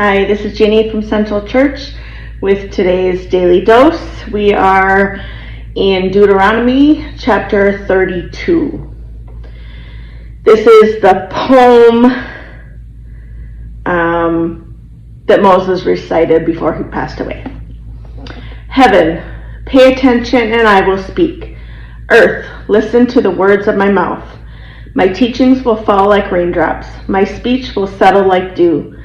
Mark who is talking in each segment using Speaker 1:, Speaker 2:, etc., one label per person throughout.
Speaker 1: Hi, this is Jenny from Central Church with today's Daily Dose. We are in Deuteronomy chapter 32. This is the poem that Moses recited before he passed away. Heaven, pay attention and I will speak. Earth, listen to the words of my mouth. My teachings will fall like raindrops. My speech will settle like dew.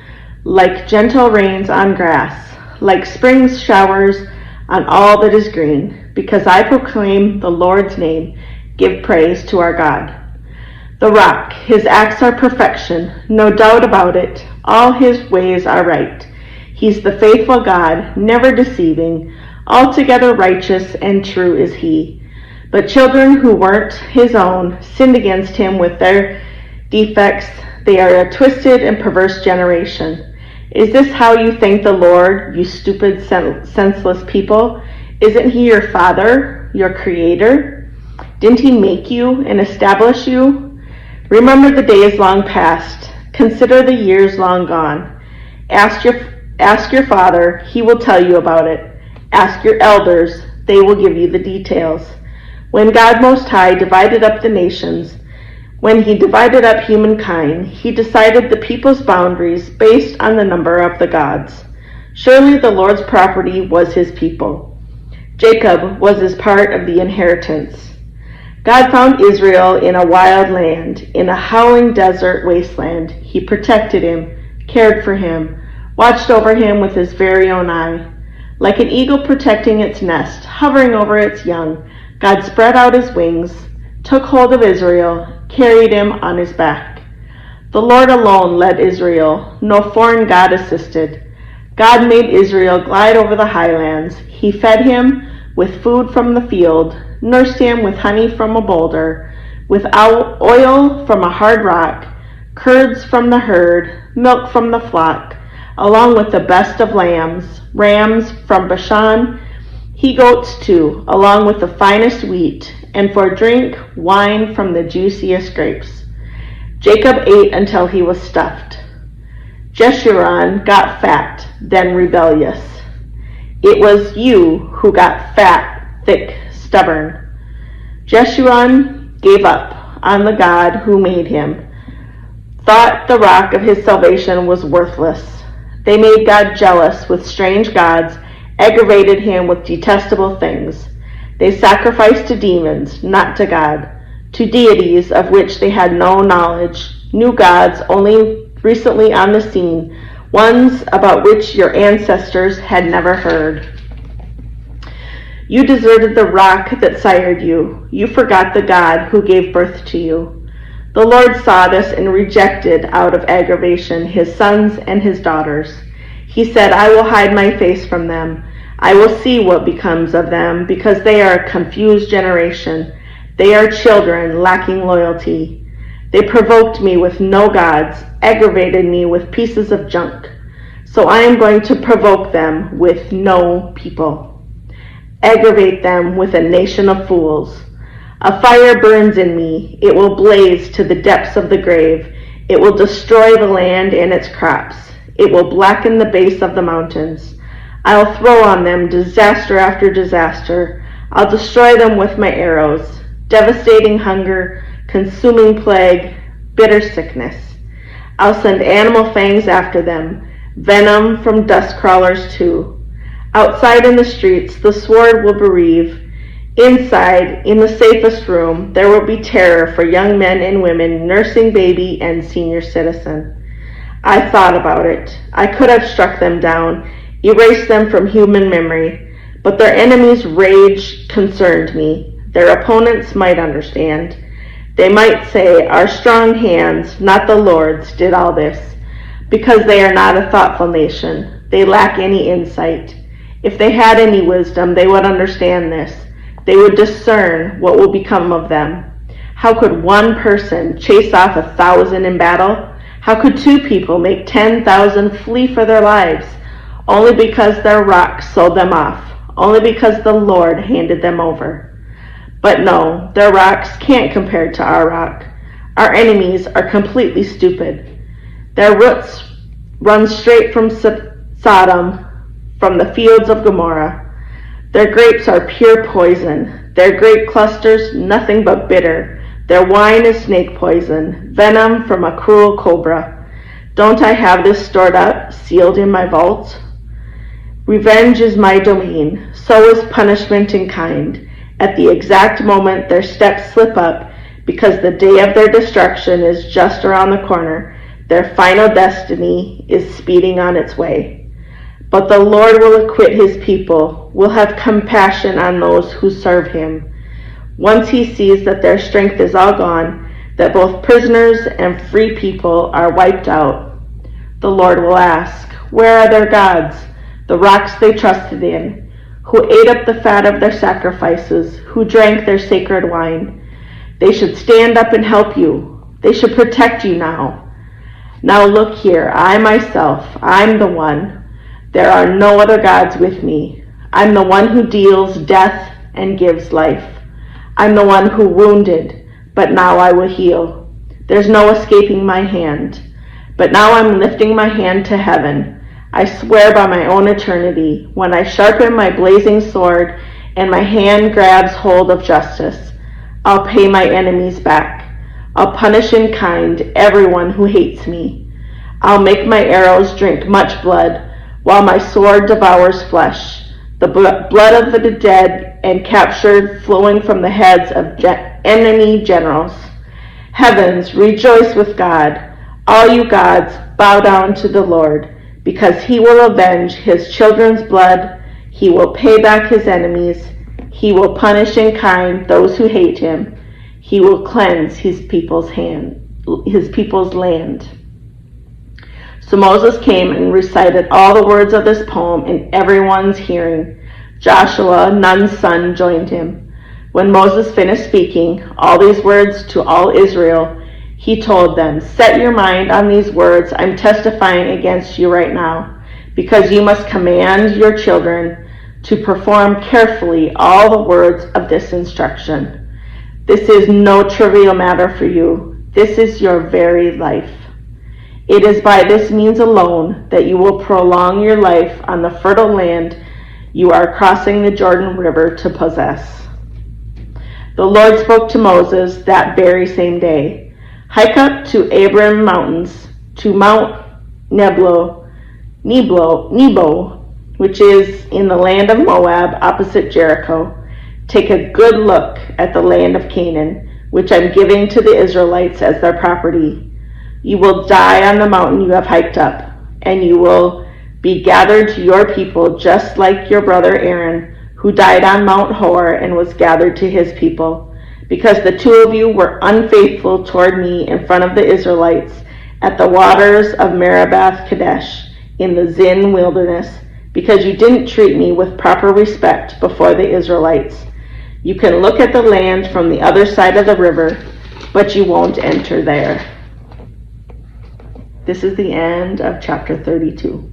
Speaker 1: Like gentle rains on grass, like spring showers on all that is green, because I proclaim the Lord's name, give praise to our God. The rock, his acts are perfection, no doubt about it, all his ways are right. He's the faithful God, never deceiving, altogether righteous and true is he. But children who weren't his own sinned against him with their defects. They are a twisted and perverse generation. Is this how you thank the Lord, you stupid, senseless people? Isn't he your father, your creator? Didn't he make you and establish you? Remember the days long past. Consider the years long gone. Ask your father, he will tell you about it. Ask your elders, they will give you the details. When God Most High divided up the nations, when he divided up humankind, he decided the people's boundaries based on the number of the gods. Surely the Lord's property was his people. Jacob was his part of the inheritance. God found Israel in a wild land, in a howling desert wasteland. He protected him, cared for him, watched over him with his very own eye. Like an eagle protecting its nest, hovering over its young, God spread out his wings, took hold of Israel, carried him on his back. The Lord alone led Israel, no foreign god assisted. God made Israel glide over the highlands. He fed him with food from the field, nursed him with honey from a boulder, with oil from a hard rock, curds from the herd, milk from the flock, along with the best of lambs, rams from Bashan, he-goats too, along with the finest wheat, and for drink, wine from the juiciest grapes. Jacob ate until he was stuffed. Jeshurun got fat, then rebellious. It was you who got fat, thick, stubborn. Jeshurun gave up on the God who made him, thought the rock of his salvation was worthless. They made God jealous with strange gods, aggravated him with detestable things. They sacrificed to demons, not to God, to deities of which they had no knowledge, new gods only recently on the scene, ones about which your ancestors had never heard. You deserted the rock that sired you. You forgot the God who gave birth to you. The Lord saw this and rejected out of aggravation his sons and his daughters. He said, I will hide my face from them. I will see what becomes of them, because they are a confused generation. They are children lacking loyalty. They provoked me with no gods, aggravated me with pieces of junk. So I am going to provoke them with no people. Aggravate them with a nation of fools. A fire burns in me. It will blaze to the depths of the grave. It will destroy the land and its crops. It will blacken the base of the mountains. I'll throw on them disaster after disaster. I'll destroy them with my arrows. Devastating hunger, consuming plague, bitter sickness. I'll send animal fangs after them, venom from dust crawlers too. Outside in the streets, the sword will bereave. Inside, in the safest room, there will be terror for young men and women, nursing baby and senior citizen. I thought about it. I could have struck them down, erased them from human memory, but their enemies' rage concerned me. Their opponents might understand. They might say, our strong hands, not the Lord's, did all this, because they are not a thoughtful nation. They lack any insight. If they had any wisdom, they would understand this. They would discern what will become of them. How could one person chase off 1,000 in battle? How could two people make 10,000 flee for their lives? Only because their rock sold them off. Only because the Lord handed them over. But no, their rocks can't compare to our rock. Our enemies are completely stupid. Their roots runs straight from Sodom, from the fields of Gomorrah. Their grapes are pure poison, their grape clusters nothing but bitter. Their wine is snake poison, venom from a cruel cobra. Don't I have this stored up, sealed in my vault? Revenge is my domain, so is punishment in kind. At the exact moment their steps slip up, because the day of their destruction is just around the corner, their final destiny is speeding on its way. But the Lord will acquit his people, will have compassion on those who serve him. Once he sees that their strength is all gone, that both prisoners and free people are wiped out, the Lord will ask, where are their gods, the rocks they trusted in, who ate up the fat of their sacrifices, who drank their sacred wine? They should stand up and help you. They should protect you now. Now look here, I myself, I'm the one. There are no other gods with me. I'm the one who deals death and gives life. I'm the one who wounded, but now I will heal. There's no escaping my hand. But now I'm lifting my hand to heaven. I swear by my own eternity, when I sharpen my blazing sword and my hand grabs hold of justice, I'll pay my enemies back. I'll punish in kind everyone who hates me. I'll make my arrows drink much blood, while my sword devours flesh, the blood of the dead and captured flowing from the heads of enemy generals. Heavens, rejoice with God. All you gods, bow down to the Lord, because he will avenge his children's blood. He will pay back his enemies. He will punish in kind those who hate him. He will cleanse his people's land. So Moses came and recited all the words of this poem in everyone's hearing. Joshua, Nun's son, joined him. When Moses finished speaking all these words to all Israel, he told them, set your mind on these words I'm testifying against you right now, because you must command your children to perform carefully all the words of this instruction. This is no trivial matter for you. This is your very life. It is by this means alone that you will prolong your life on the fertile land you are crossing the Jordan River to possess. The Lord spoke to Moses that very same day. Hike up to Abraham Mountains, to Mount Nebo, which is in the land of Moab opposite Jericho. Take a good look at the land of Canaan, which I'm giving to the Israelites as their property. You will die on the mountain you have hiked up, and you will be gathered to your people just like your brother Aaron, who died on Mount Hor and was gathered to his people, because the two of you were unfaithful toward me in front of the Israelites at the waters of Meribah Kadesh in the Zin wilderness, because you didn't treat me with proper respect before the Israelites. You can look at the land from the other side of the river, but you won't enter there. This is the end of chapter 32.